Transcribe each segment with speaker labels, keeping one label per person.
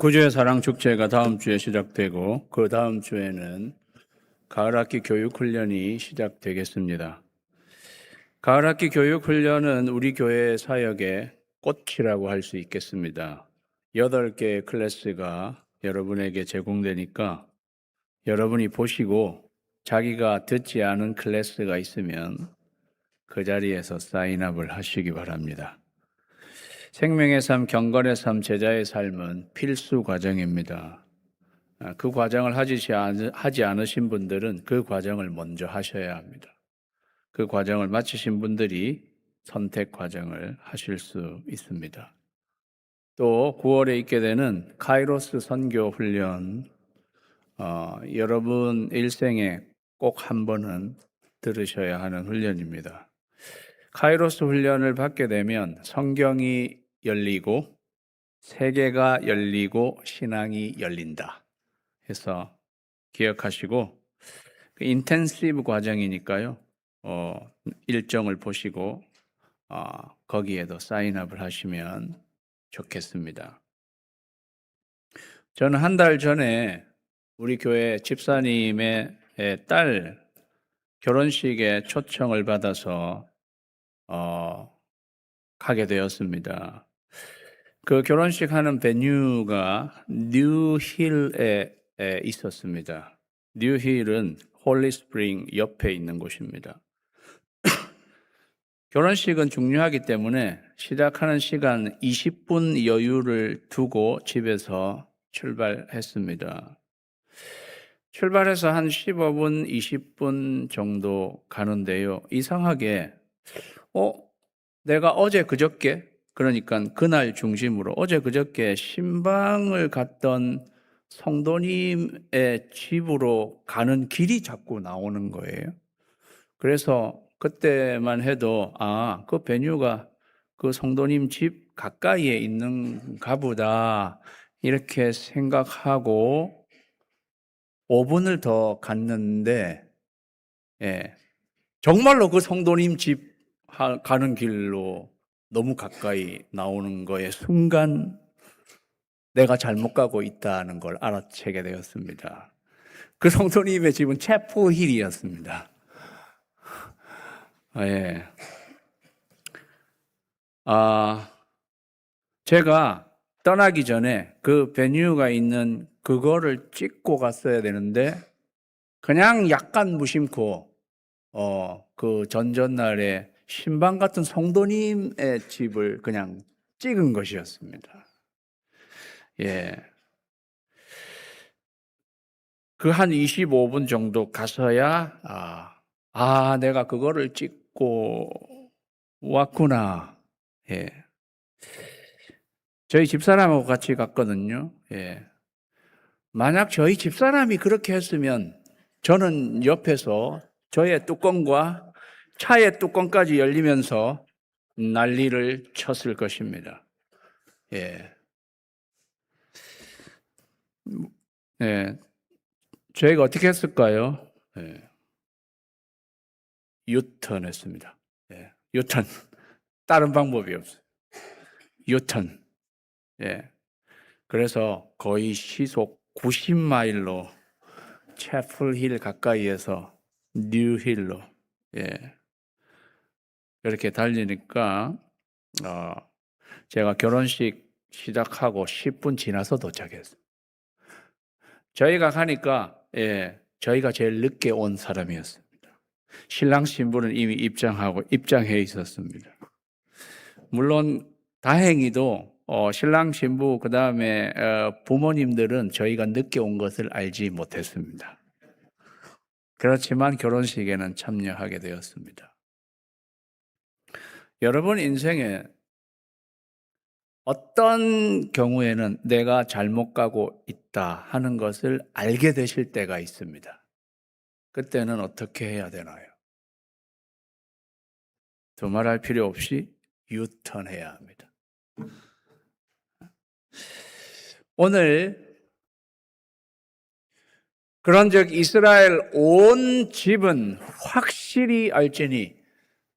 Speaker 1: 구주의 사랑 축제가 다음 주에 시작되고 그 다음 주에는 가을학기 교육훈련이 시작되겠습니다. 가을학기 교육훈련은 우리 교회 사역의 꽃이라고 할 수 있겠습니다. 8개의 클래스가 여러분에게 제공되니까 여러분이 보시고 자기가 듣지 않은 클래스가 있으면 그 자리에서 사인업을 하시기 바랍니다. 생명의 삶, 경건의 삶, 제자의 삶은 필수 과정입니다. 그 과정을 하지 않으신 분들은 그 과정을 먼저 하셔야 합니다. 그 과정을 마치신 분들이 선택 과정을 하실 수 있습니다. 또 9월에 있게 되는 카이로스 선교 훈련, 여러분 일생에 꼭 한 번은 들으셔야 하는 훈련입니다. 카이로스 훈련을 받게 되면 성경이 열리고 세계가 열리고 신앙이 열린다 해서 기억하시고, 그 인텐시브 과정이니까요. 일정을 보시고 거기에도 사인업을 하시면 좋겠습니다. 저는 한 달 전에 우리 교회 집사님의 딸 결혼식에 초청을 받아서 가게 되었습니다. 그 결혼식 하는 베뉴가 뉴힐에 있었습니다. 뉴힐은 홀리 스프링 옆에 있는 곳입니다. 결혼식은 중요하기 때문에 시작하는 시간 20분 여유를 두고 집에서 출발했습니다. 출발해서 한 15분, 20분 정도 가는데요. 이상하게 내가 어제 그저께, 그러니까 그날 중심으로 어제 그저께 신방을 갔던 성도님의 집으로 가는 길이 자꾸 나오는 거예요. 그래서 그때만 해도 그 베뉴가 그 성도님 집 가까이에 있는가 보다 이렇게 생각하고 5분을 더 갔는데, 정말로 그 성도님 집 가는 길로 너무 가까이 나오는 거에 순간 내가 잘못 가고 있다는 걸 알아채게 되었습니다. 그 성도님의 집은 채플힐이었습니다. 제가 떠나기 전에 그 베뉴가 있는 그거를 찍고 갔어야 되는데 그냥 약간 무심코 그 전전날에 신방 같은 성도님의 집을 그냥 찍은 것이었습니다. 그 한 25분 정도 가서야 내가 그거를 찍고 왔구나. 저희 집사람하고 같이 갔거든요. 만약 저희 집사람이 그렇게 했으면 저는 옆에서 저의 뚜껑과 차의 뚜껑까지 열리면서 난리를 쳤을 것입니다. 저희가 어떻게 했을까요? 유턴 했습니다. 유턴. 다른 방법이 없어요. 유턴. 그래서 거의 시속 90마일로 채플힐 가까이에서 뉴힐로 이렇게 달리니까 제가 결혼식 시작하고 10분 지나서 도착했어요. 저희가 가니까 저희가 제일 늦게 온 사람이었습니다. 신랑 신부는 이미 입장해 있었습니다. 물론 다행히도 신랑 신부 그다음에 부모님들은 저희가 늦게 온 것을 알지 못했습니다. 그렇지만 결혼식에는 참여하게 되었습니다. 여러분 인생에 어떤 경우에는 내가 잘못 가고 있다 하는 것을 알게 되실 때가 있습니다. 그때는 어떻게 해야 되나요? 두말할 필요 없이 유턴해야 합니다. 오늘 그런즉 이스라엘 온 집은 확실히 알지니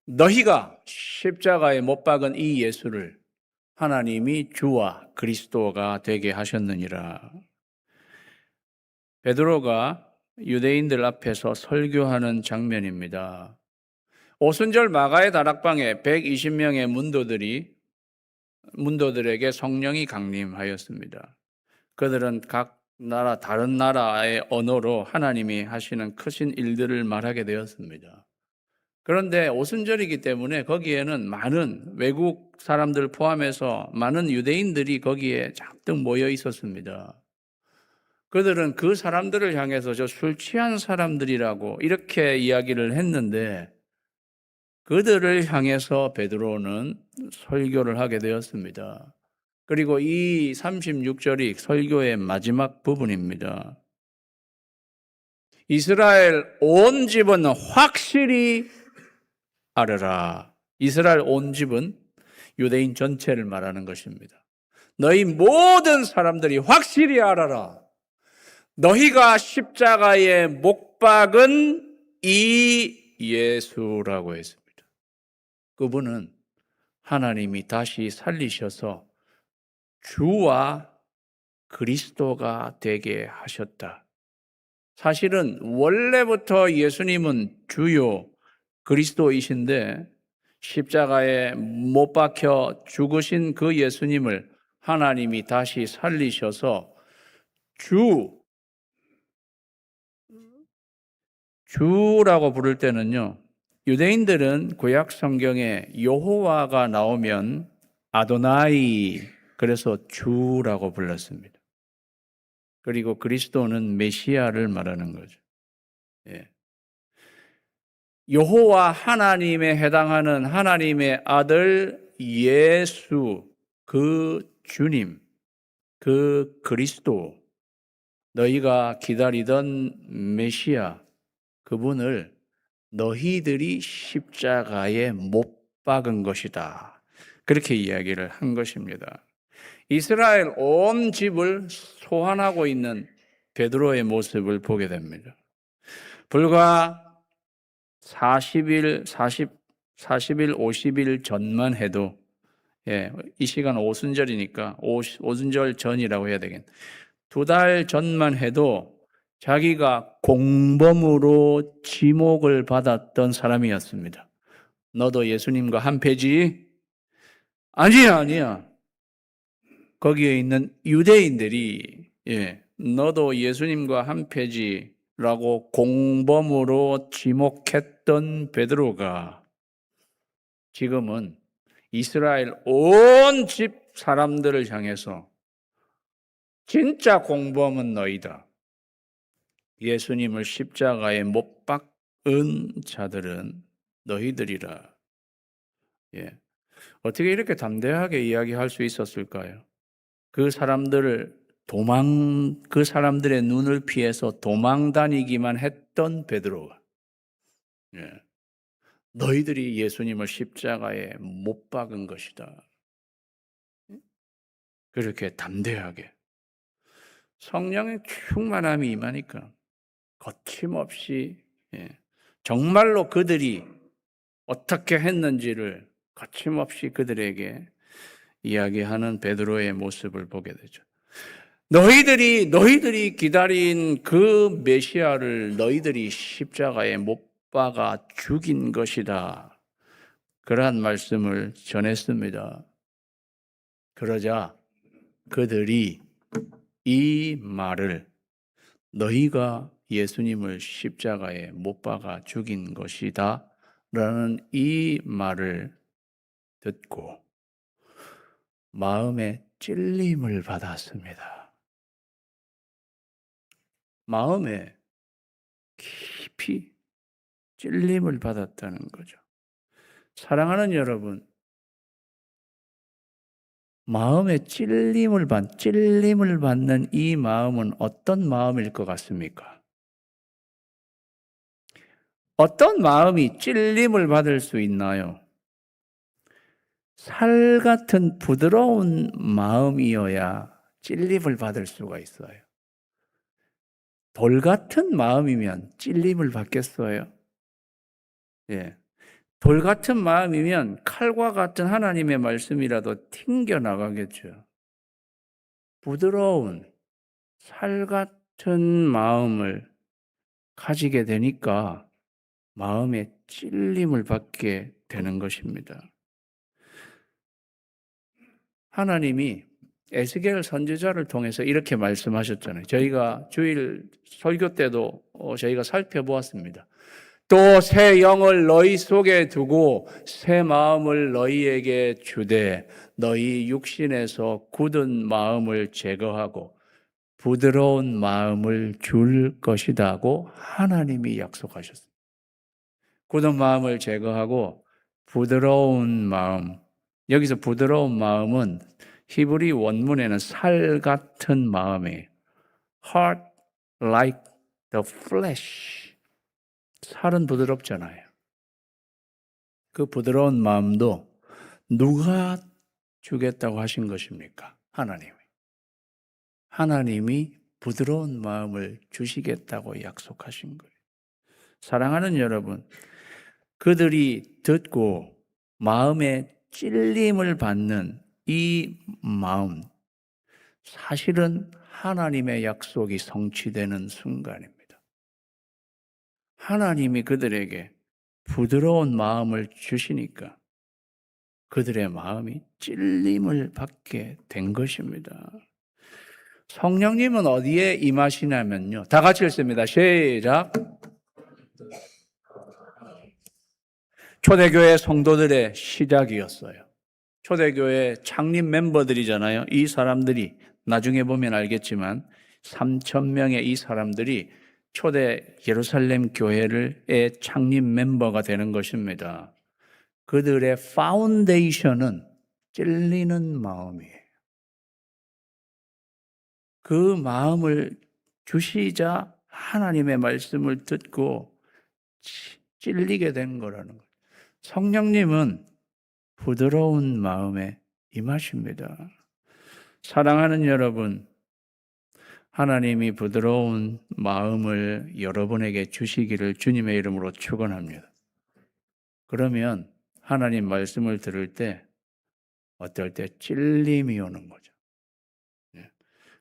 Speaker 1: 너희가 십자가에 못 박은 이 예수를 하나님이 주와 그리스도가 되게 하셨느니라. 베드로가 유대인들 앞에서 설교하는 장면입니다. 오순절 마가의 다락방에 120명의 문도들에게 성령이 강림하였습니다. 그들은 각 나라, 다른 나라의 언어로 하나님이 하시는 크신 일들을 말하게 되었습니다. 그런데 오순절이기 때문에 거기에는 많은 외국 사람들 포함해서 많은 유대인들이 거기에 잔뜩 모여 있었습니다. 그들은 그 사람들을 향해서 저 술 취한 사람들이라고 이렇게 이야기를 했는데 그들을 향해서 베드로는 설교를 하게 되었습니다. 그리고 이 36절이 설교의 마지막 부분입니다. 이스라엘 온 집은 확실히 알아라. 이스라엘 온 집은 유대인 전체를 말하는 것입니다. 너희 모든 사람들이 확실히 알아라. 너희가 십자가에 못 박은 이 예수라고 했습니다. 그분은 하나님이 다시 살리셔서 주와 그리스도가 되게 하셨다. 사실은 원래부터 예수님은 주요 그리스도이신데 십자가에 못 박혀 죽으신 그 예수님을 하나님이 다시 살리셔서 주라고 부를 때는요, 유대인들은 구약 성경에 여호와가 나오면 아도나이, 그래서 주라고 불렀습니다. 그리고 그리스도는 메시아를 말하는 거죠. 예. 여호와 하나님에 해당하는 하나님의 아들 예수, 그 주님, 그 그리스도, 너희가 기다리던 메시아, 그분을 너희들이 십자가에 못 박은 것이다. 그렇게 이야기를 한 것입니다. 이스라엘 온 집을 소환하고 있는 베드로의 모습을 보게 됩니다. 불과 40일, 50일 전만 해도, 이 시간 오순절이니까 오순절 전이라고 해야 되겠네. 2달 전만 해도 자기가 공범으로 지목을 받았던 사람이었습니다. 너도 예수님과 한패지? 아니야. 거기에 있는 유대인들이 너도 예수님과 한패지라고 공범으로 지목했던 베드로가 지금은 이스라엘 온 집 사람들을 향해서 진짜 공범은 너희다. 예수님을 십자가에 못 박은 자들은 너희들이라. 어떻게 이렇게 담대하게 이야기할 수 있었을까요? 그 사람들의 눈을 피해서 도망 다니기만 했던 베드로가 너희들이 예수님을 십자가에 못 박은 것이다. 그렇게 담대하게 성령의 충만함이 임하니까 거침없이 정말로 그들이 어떻게 했는지를 거침없이 그들에게 이야기하는 베드로의 모습을 보게 되죠. 너희들이 기다린 그 메시아를 너희들이 십자가에 못 박아 죽인 것이다. 그러한 말씀을 전했습니다. 그러자 그들이 이 말을 너희가 예수님을 십자가에 못 박아 죽인 것이다 라는 이 말을 듣고 마음에 찔림을 받았습니다. 마음에 깊이 찔림을 받았다는 거죠. 사랑하는 여러분, 마음에 찔림을 받는 이 마음은 어떤 마음일 것 같습니까? 어떤 마음이 찔림을 받을 수 있나요? 살 같은 부드러운 마음이어야 찔림을 받을 수가 있어요. 돌 같은 마음이면 찔림을 받겠어요? 돌 같은 마음이면 칼과 같은 하나님의 말씀이라도 튕겨나가겠죠. 부드러운 살 같은 마음을 가지게 되니까 마음에 찔림을 받게 되는 것입니다. 하나님이 에스겔 선지자를 통해서 이렇게 말씀하셨잖아요. 저희가 주일 설교 때도 저희가 살펴보았습니다. 또 새 영을 너희 속에 두고 새 마음을 너희에게 주되 너희 육신에서 굳은 마음을 제거하고 부드러운 마음을 줄 것이다고 하나님이 약속하셨습니다. 굳은 마음을 제거하고 부드러운 마음, 여기서 부드러운 마음은 히브리 원문에는 살 같은 마음이에요. Heart like the flesh. 살은 부드럽잖아요. 그 부드러운 마음도 누가 주겠다고 하신 것입니까? 하나님이. 하나님이 부드러운 마음을 주시겠다고 약속하신 거예요. 사랑하는 여러분, 그들이 듣고 마음에 찔림을 받는 이 마음, 사실은 하나님의 약속이 성취되는 순간입니다. 하나님이 그들에게 부드러운 마음을 주시니까 그들의 마음이 찔림을 받게 된 것입니다. 성령님은 어디에 임하시냐면요. 다 같이 읽습니다. 시작. 초대교회 성도들의 시작이었어요. 초대교회 창립 멤버들이잖아요. 이 사람들이 나중에 보면 알겠지만 3,000명의 이 사람들이 초대 예루살렘 교회의 창립 멤버가 되는 것입니다. 그들의 파운데이션은 찔리는 마음이에요. 그 마음을 주시자 하나님의 말씀을 듣고 찔리게 된 거라는 거예요. 성령님은 부드러운 마음에 임하십니다. 사랑하는 여러분, 하나님이 부드러운 마음을 여러분에게 주시기를 주님의 이름으로 축원합니다. 그러면 하나님 말씀을 들을 때 어떨 때 찔림이 오는 거죠.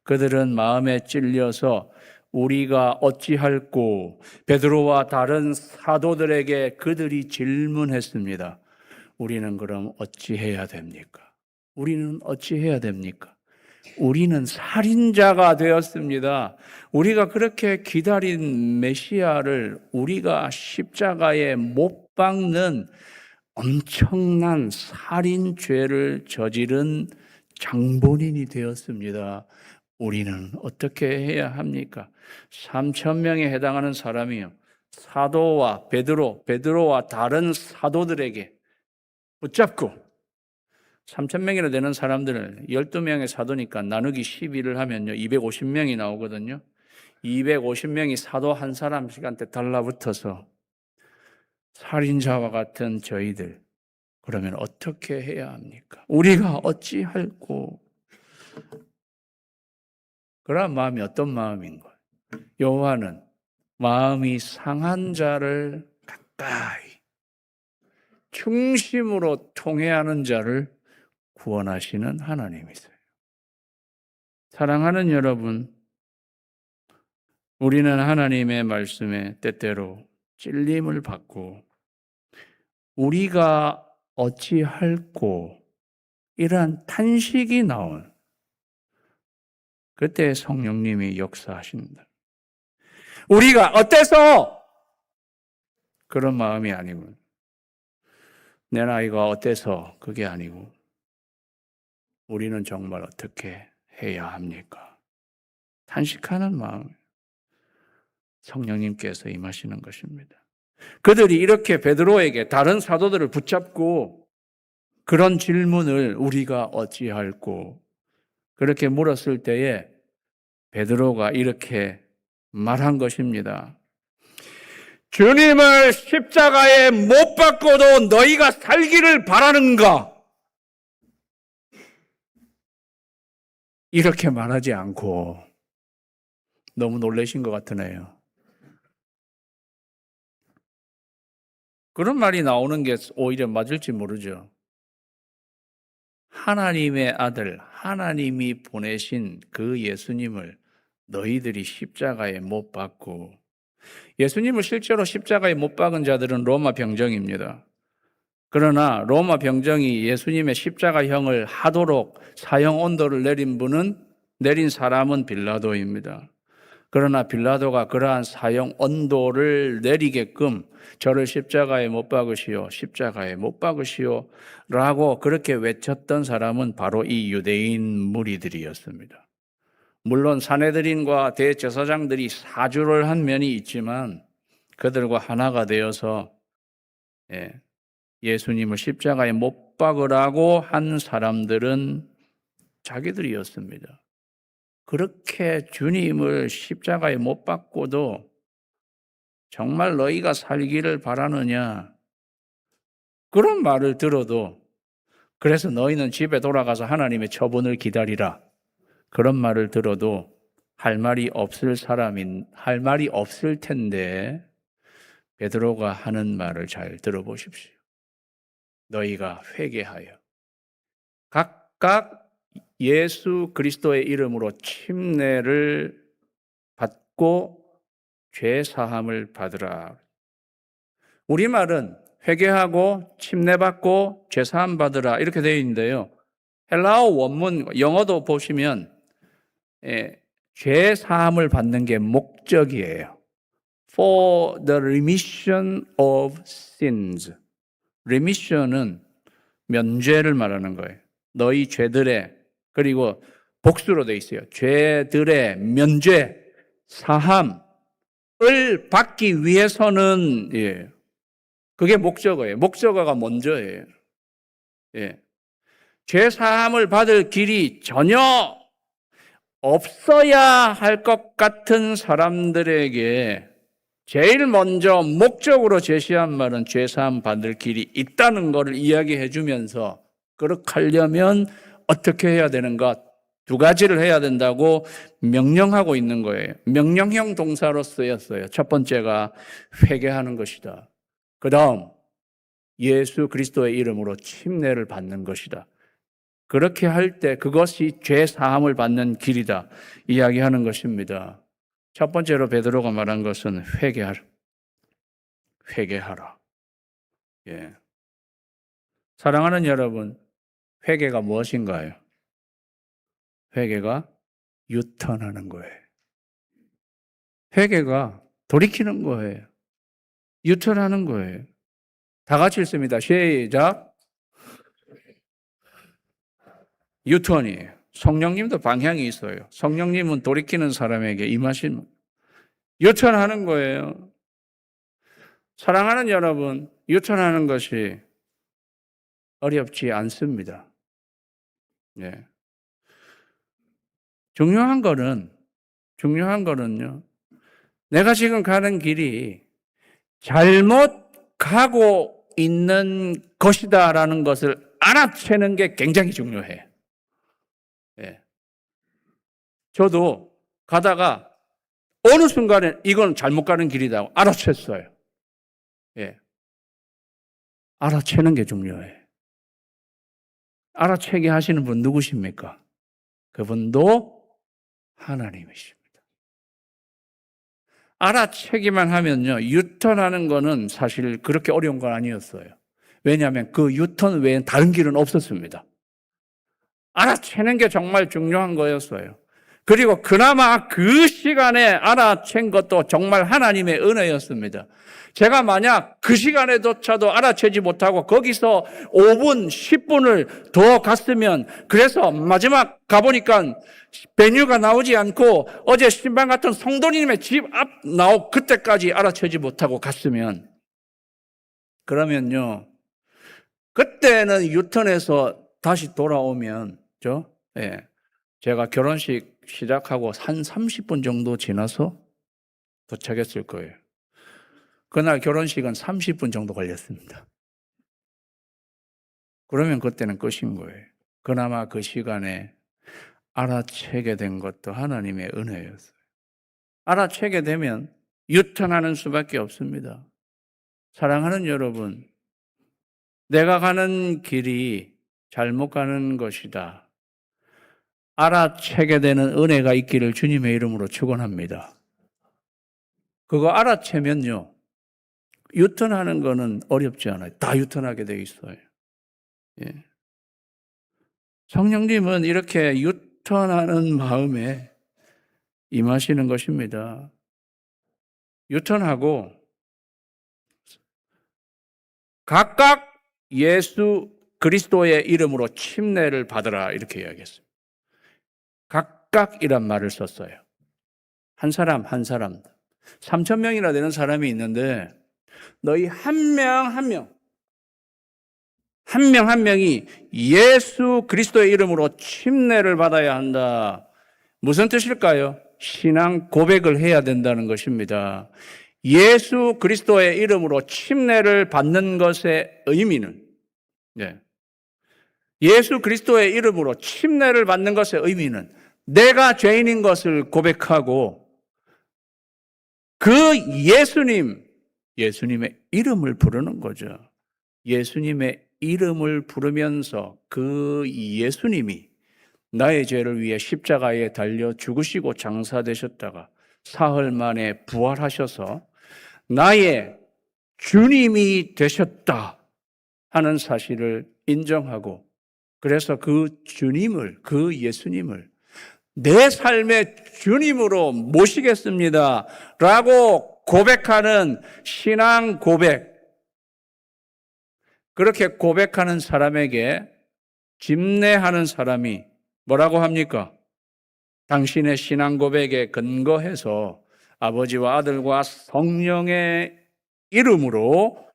Speaker 1: 그들은 마음에 찔려서 우리가 어찌할꼬 베드로와 다른 사도들에게 그들이 질문했습니다. 우리는 그럼 어찌해야 됩니까? 우리는 어찌해야 됩니까? 우리는 살인자가 되었습니다. 우리가 그렇게 기다린 메시아를 우리가 십자가에 못 박는 엄청난 살인죄를 저지른 장본인이 되었습니다. 우리는 어떻게 해야 합니까? 3,000명에 해당하는 사람이요. 사도와 베드로와 다른 사도들에게 붙잡고 3,000명이나 되는 사람들을 12명의 사도니까 나누기 12를 하면요. 250명이 나오거든요. 250명이 사도 한 사람씩한테 달라붙어서 살인자와 같은 저희들, 그러면 어떻게 해야 합니까? 우리가 어찌할꼬? 그런 마음이 어떤 마음인 거예요? 여호와는 마음이 상한 자를 가까이, 중심으로 통회하는 자를 구원하시는 하나님이세요. 사랑하는 여러분, 우리는 하나님의 말씀에 때때로 찔림을 받고 우리가 어찌할꼬 이러한 탄식이 나온 그때 성령님이 역사하십니다. 우리가 어때서? 그런 마음이 아니고 내 나이가 어때서? 그게 아니고 우리는 정말 어떻게 해야 합니까? 탄식하는 마음, 성령님께서 임하시는 것입니다. 그들이 이렇게 베드로에게 다른 사도들을 붙잡고 그런 질문을 우리가 어찌할꼬 그렇게 물었을 때에 베드로가 이렇게 말한 것입니다. 주님을 십자가에 못 박고도 너희가 살기를 바라는가? 이렇게 말하지 않고 너무 놀라신 것 같으네요. 그런 말이 나오는 게 오히려 맞을지 모르죠. 하나님의 아들, 하나님이 보내신 그 예수님을 너희들이 십자가에 못 박고, 예수님을 실제로 십자가에 못 박은 자들은 로마 병정입니다. 그러나 로마 병정이 예수님의 십자가형을 하도록 사형 온도를 내린 사람은 빌라도입니다. 그러나 빌라도가 그러한 사형 온도를 내리게끔 저를 십자가에 못 박으시오, 십자가에 못 박으시오 라고 그렇게 외쳤던 사람은 바로 이 유대인 무리들이었습니다. 물론 산헤드린과 대제사장들이 사주를 한 면이 있지만 그들과 하나가 되어서 예수님을 십자가에 못 박으라고 한 사람들은 자기들이었습니다. 그렇게 주님을 십자가에 못 박고도 정말 너희가 살기를 바라느냐? 그런 말을 들어도 그래서 너희는 집에 돌아가서 하나님의 처분을 기다리라. 그런 말을 들어도 할 말이 없을 텐데 베드로가 하는 말을 잘 들어보십시오. 너희가 회개하여 각각 예수 그리스도의 이름으로 침례를 받고 죄 사함을 받으라. 우리말은 회개하고 침례받고 죄 사함 받으라 이렇게 되어 있는데요. 헬라어 원문 영어도 보시면 죄 사함을 받는 게 목적이에요. For the remission of sins. remission은 면죄를 말하는 거예요. 너희 죄들의, 그리고 복수로 되어 있어요. 죄들의 면죄, 사함을 받기 위해서는, 그게 목적어예요. 목적어가 먼저예요. 죄 사함을 받을 길이 전혀 없어야 할 것 같은 사람들에게 제일 먼저 목적으로 제시한 말은 죄 사함 받을 길이 있다는 것을 이야기해 주면서 그렇게 하려면 어떻게 해야 되는가? 두 가지를 해야 된다고 명령하고 있는 거예요. 명령형 동사로 쓰였어요. 첫 번째가 회개하는 것이다. 그 다음 예수 그리스도의 이름으로 침례를 받는 것이다. 그렇게 할 때 그것이 죄 사함을 받는 길이다 이야기하는 것입니다. 첫 번째로 베드로가 말한 것은 회개하라. 사랑하는 여러분, 회개가 무엇인가요? 회개가 유턴하는 거예요. 회개가 돌이키는 거예요. 유턴하는 거예요. 다 같이 읽습니다. 시작. 유턴이에요. 성령님도 방향이 있어요. 성령님은 돌이키는 사람에게 임하신 유턴하는 거예요. 사랑하는 여러분, 유턴하는 것이 어렵지 않습니다. 중요한 거는요, 내가 지금 가는 길이 잘못 가고 있는 것이다라는 것을 알아채는 게 굉장히 중요해요. 저도 가다가 어느 순간에 이건 잘못 가는 길이다 알아챘어요. 알아채는 게 중요해요. 알아채게 하시는 분 누구십니까? 그분도 하나님이십니다. 알아채기만 하면요, 유턴하는 거는 사실 그렇게 어려운 건 아니었어요. 왜냐하면 그 유턴 외엔 다른 길은 없었습니다. 알아채는 게 정말 중요한 거였어요. 그리고 그나마 그 시간에 알아챈 것도 정말 하나님의 은혜였습니다. 제가 만약 그 시간에조차도 알아채지 못하고 거기서 5분, 10분을 더 갔으면, 그래서 마지막 가보니까 메뉴가 나오지 않고 어제 신방 같은 성도님의 집 앞 그때까지 알아채지 못하고 갔으면, 그러면요, 그때는 유턴해서 다시 돌아오면, 제가 결혼식 시작하고 한 30분 정도 지나서 도착했을 거예요. 그날 결혼식은 30분 정도 걸렸습니다. 그러면 그때는 끝인 거예요. 그나마 그 시간에 알아채게 된 것도 하나님의 은혜였어요. 알아채게 되면 유턴하는 수밖에 없습니다. 사랑하는 여러분, 내가 가는 길이 잘못 가는 것이다. 알아채게 되는 은혜가 있기를 주님의 이름으로 축원합니다. 그거 알아채면요, 유턴하는 거는 어렵지 않아요. 다 유턴하게 돼 있어요. 예. 성령님은 이렇게 유턴하는 마음에 임하시는 것입니다. 유턴하고 각각 예수 그리스도의 이름으로 침례를 받으라 이렇게 이야기했어요. 각각이란 말을 썼어요. 한 사람 한 사람 3,000명이나 되는 사람이 있는데 너희 한 명 한 명 한 명이 예수 그리스도의 이름으로 침례를 받아야 한다. 무슨 뜻일까요? 신앙 고백을 해야 된다는 것입니다. 예수 그리스도의 이름으로 침례를 받는 것의 의미는, 네. 예수 그리스도의 이름으로 침례를 받는 것의 의미는 내가 죄인인 것을 고백하고 그 예수님의 이름을 부르는 거죠. 예수님의 이름을 부르면서 그 예수님이 나의 죄를 위해 십자가에 달려 죽으시고 장사되셨다가 사흘 만에 부활하셔서 나의 주님이 되셨다 하는 사실을 인정하고 그래서 그 주님을, 그 예수님을 내 삶의 주님으로 모시겠습니다 라고 고백하는 신앙 고백, 그렇게 고백하는 사람에게 집례하는 사람이 뭐라고 합니까? 당신의 신앙 고백에 근거해서 아버지와 아들과 성령의 이름으로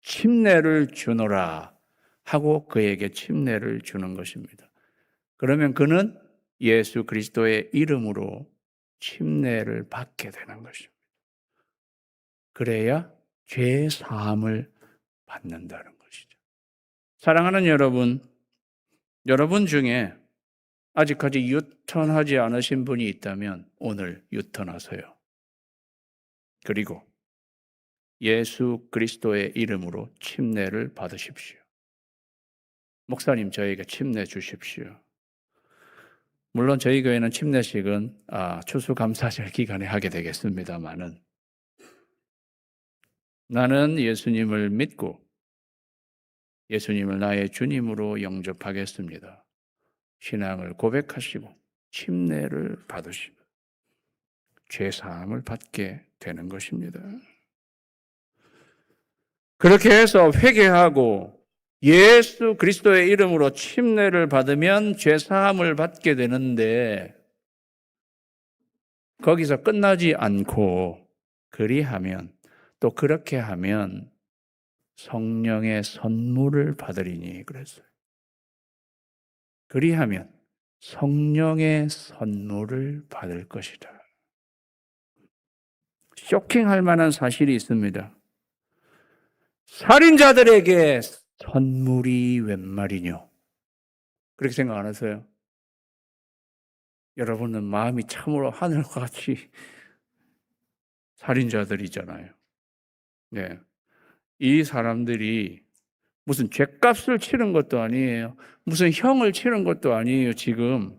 Speaker 1: 침례를 주노라 하고 그에게 침례를 주는 것입니다. 그러면 그는 예수 그리스도의 이름으로 침례를 받게 되는 것입니다. 그래야 죄 사함을 받는다는 것이죠. 사랑하는 여러분, 여러분 중에 아직까지 유턴하지 않으신 분이 있다면 오늘 유턴하세요. 그리고 예수 그리스도의 이름으로 침례를 받으십시오. 목사님, 저에게 침례 주십시오. 물론 저희 교회는 침례식은 추수감사절 기간에 하게 되겠습니다마는 나는 예수님을 믿고 예수님을 나의 주님으로 영접하겠습니다. 신앙을 고백하시고 침례를 받으시고 죄사함을 받게 되는 것입니다. 그렇게 해서 회개하고 예수 그리스도의 이름으로 침례를 받으면 죄사함을 받게 되는데 거기서 끝나지 않고 그리하면 또 그렇게 하면 성령의 선물을 받으리니 그랬어요. 그리하면 성령의 선물을 받을 것이다. 쇼킹할 만한 사실이 있습니다. 살인자들에게 선물이 웬 말이뇨? 그렇게 생각 안 하세요? 여러분은 마음이 참으로 하늘과 같이 살인자들이잖아요. 네. 이 사람들이 무슨 죗값을 치른 것도 아니에요. 무슨 형을 치른 것도 아니에요, 지금.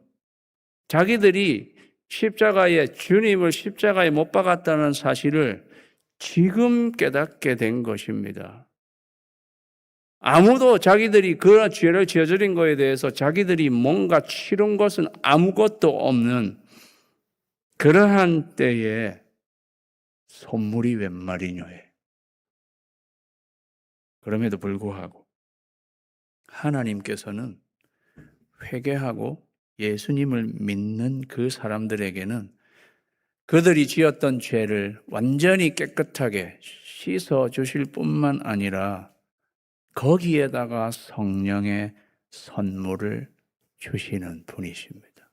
Speaker 1: 자기들이 주님을 십자가에 못 박았다는 사실을 지금 깨닫게 된 것입니다. 아무도 자기들이 그런 죄를 저지른 것에 대해서 자기들이 뭔가 치른 것은 아무것도 없는 그러한 때에 선물이 웬 말이뇨에. 그럼에도 불구하고 하나님께서는 회개하고 예수님을 믿는 그 사람들에게는 그들이 지었던 죄를 완전히 깨끗하게 씻어 주실 뿐만 아니라 거기에다가 성령의 선물을 주시는 분이십니다.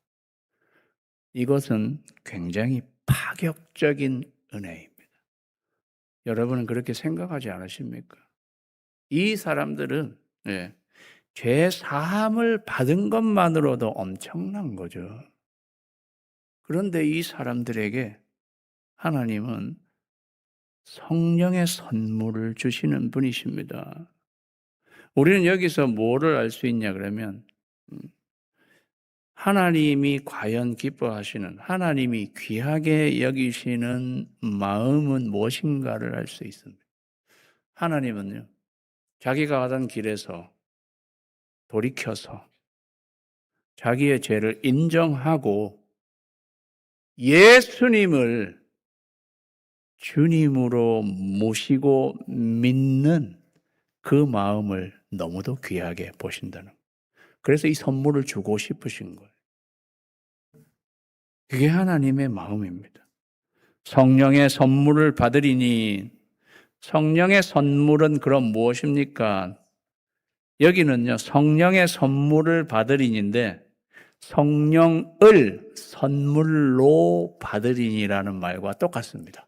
Speaker 1: 이것은 굉장히 파격적인 은혜입니다. 여러분은 그렇게 생각하지 않으십니까? 이 사람들은 죄 사함을 받은 것만으로도 엄청난 거죠. 그런데 이 사람들에게 하나님은 성령의 선물을 주시는 분이십니다. 우리는 여기서 뭐를 알 수 있냐 그러면 하나님이 과연 기뻐하시는, 하나님이 귀하게 여기시는 마음은 무엇인가를 알 수 있습니다. 하나님은요, 자기가 가던 길에서 돌이켜서 자기의 죄를 인정하고 예수님을 주님으로 모시고 믿는 그 마음을 너무도 귀하게 보신다는 거예요. 그래서 이 선물을 주고 싶으신 거예요. 그게 하나님의 마음입니다. 성령의 선물을 받으리니, 성령의 선물은 그럼 무엇입니까? 여기는요, 성령의 선물을 받으리니인데 성령을 선물로 받으리니라는 말과 똑같습니다.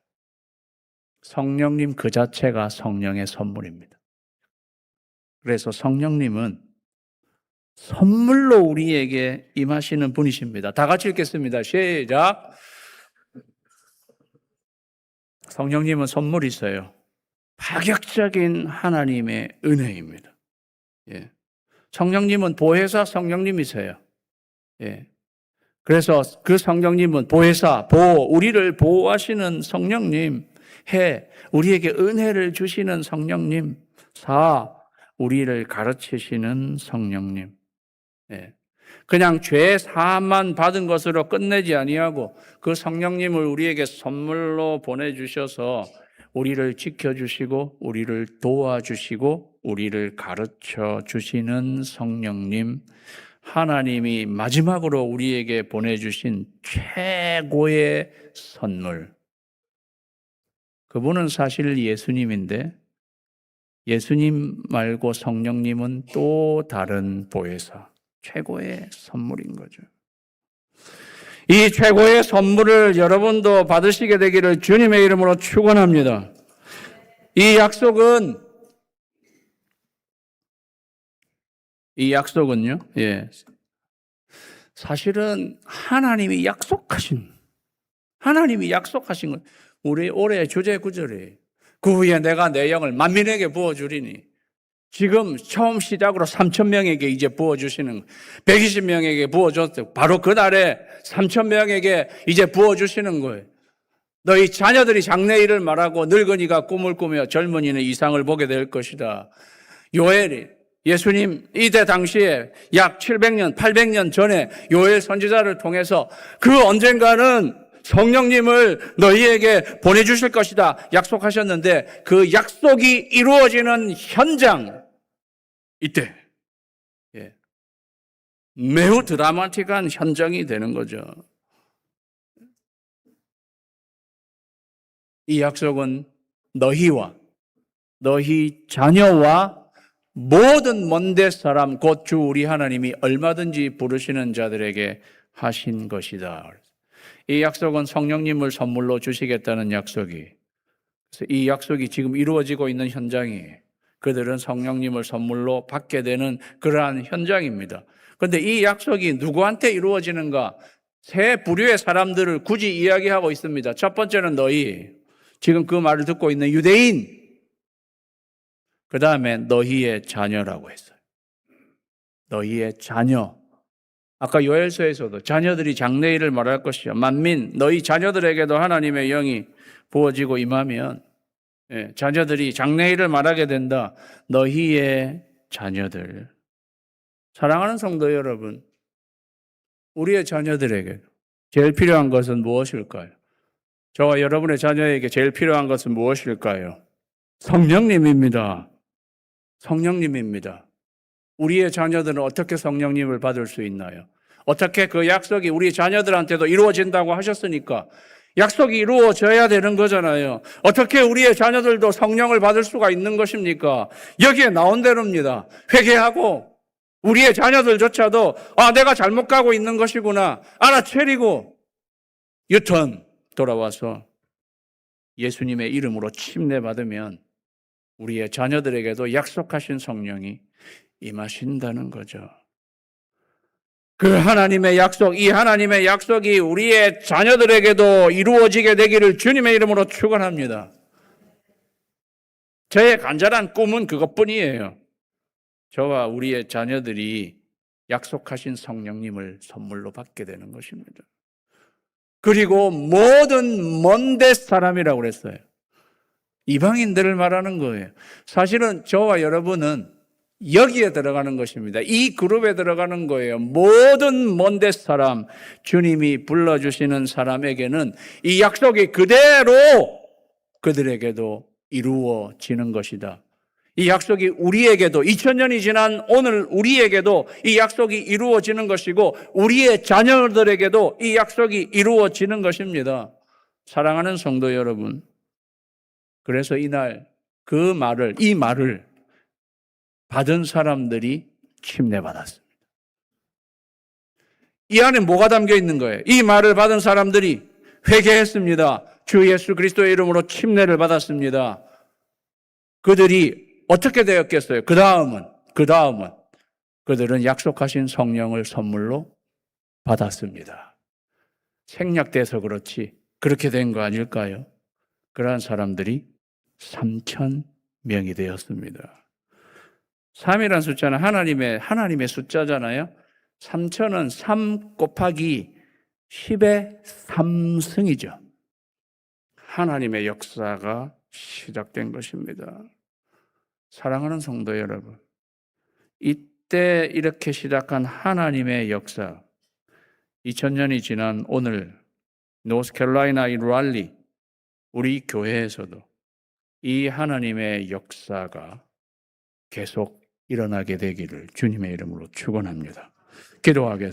Speaker 1: 성령님 그 자체가 성령의 선물입니다. 그래서 성령님은 선물로 우리에게 임하시는 분이십니다. 다 같이 읽겠습니다. 시작. 성령님은 선물이세요. 파격적인 하나님의 은혜입니다. 예. 성령님은 보혜사 성령님이세요. 예. 그래서 그 성령님은 보혜사, 우리를 보호하시는 성령님, 우리에게 은혜를 주시는 성령님, 우리를 가르치시는 성령님. 예. 그냥 죄 사함만 받은 것으로 끝내지 아니하고 그 성령님을 우리에게 선물로 보내주셔서 우리를 지켜주시고 우리를 도와주시고 우리를 가르쳐 주시는 성령님, 하나님이 마지막으로 우리에게 보내주신 최고의 선물. 그분은 사실 예수님인데 예수님 말고 성령님은 또 다른 보혜사, 최고의 선물인 거죠. 이 최고의 선물을 여러분도 받으시게 되기를 주님의 이름으로 축원합니다. 이 약속은요, 예, 사실은 하나님이 약속하신 것. 우리 올해 주제 구절이에요. 그 후에 내가 내 영을 만민에게 부어주리니. 지금 처음 시작으로 3,000명에게 이제 부어주시는, 120명에게 부어줬어요. 바로 그날에 3,000명에게 이제 부어주시는 거예요. 너희 자녀들이 장래일을 말하고 늙은이가 꿈을 꾸며 젊은이는 이상을 보게 될 것이다. 요엘이, 예수님 이때 당시에 약 700년, 800년 전에 요엘 선지자를 통해서 그 언젠가는 성령님을 너희에게 보내주실 것이다 약속하셨는데 그 약속이 이루어지는 현장, 이때 매우 드라마틱한 현장이 되는 거죠. 이 약속은 너희 자녀와 모든 먼데 사람 곧 주 우리 하나님이 얼마든지 부르시는 자들에게 하신 것이다. 이 약속은 성령님을 선물로 주시겠다는 약속이, 그래서 이 약속이 지금 이루어지고 있는 현장이 그들은 성령님을 선물로 받게 되는 그러한 현장입니다. 그런데 이 약속이 누구한테 이루어지는가? 세 부류의 사람들을 굳이 이야기하고 있습니다. 첫 번째는 너희, 지금 그 말을 듣고 있는 유대인, 그 다음에 너희의 자녀라고 했어요. 너희의 자녀. 아까 요엘서에서도 자녀들이 장래일을 말할 것이요 만민, 너희 자녀들에게도 하나님의 영이 부어지고 임하면 자녀들이 장래일을 말하게 된다. 너희의 자녀들. 사랑하는 성도 여러분, 우리의 자녀들에게 제일 필요한 것은 무엇일까요? 저와 여러분의 자녀에게 제일 필요한 것은 무엇일까요? 성령님입니다. 성령님입니다. 우리의 자녀들은 어떻게 성령님을 받을 수 있나요? 어떻게 그 약속이 우리 자녀들한테도 이루어진다고 하셨으니까 약속이 이루어져야 되는 거잖아요. 어떻게 우리의 자녀들도 성령을 받을 수가 있는 것입니까? 여기에 나온 대로입니다. 회개하고 우리의 자녀들조차도 내가 잘못 가고 있는 것이구나 알아채리고 유턴 돌아와서 예수님의 이름으로 침례받으면 우리의 자녀들에게도 약속하신 성령이 임하신다는 거죠. 그 하나님의 약속, 이 하나님의 약속이 우리의 자녀들에게도 이루어지게 되기를 주님의 이름으로 축원합니다. 저의 간절한 꿈은 그것뿐이에요. 저와 우리의 자녀들이 약속하신 성령님을 선물로 받게 되는 것입니다. 그리고 모든 먼데 사람이라고 그랬어요. 이방인들을 말하는 거예요. 사실은 저와 여러분은 여기에 들어가는 것입니다. 이 그룹에 들어가는 거예요. 모든 먼데 사람, 주님이 불러주시는 사람에게는 이 약속이 그대로 그들에게도 이루어지는 것이다. 이 약속이 우리에게도 2000년이 지난 오늘 우리에게도 이 약속이 이루어지는 것이고 우리의 자녀들에게도 이 약속이 이루어지는 것입니다. 사랑하는 성도 여러분, 그래서 이날 이 말을 받은 사람들이 침례받았습니다. 이 안에 뭐가 담겨 있는 거예요? 이 말을 받은 사람들이 회개했습니다. 주 예수 그리스도의 이름으로 침례를 받았습니다. 그들이 어떻게 되었겠어요? 그 다음은 그들은 약속하신 성령을 선물로 받았습니다. 생략돼서 그렇지 그렇게 된 거 아닐까요? 그러한 사람들이 3,000명이 되었습니다. 3이라는 숫자는 하나님의 숫자잖아요. 3,000은 3 곱하기 10의 3승이죠. 하나님의 역사가 시작된 것입니다. 사랑하는 성도 여러분, 이때 이렇게 시작한 하나님의 역사, 2000년이 지난 오늘 노스캐롤라이나의 랄리, 우리 교회에서도 이 하나님의 역사가 계속 일어나게 되기를 주님의 이름으로 축원합니다. 기도하겠습니다.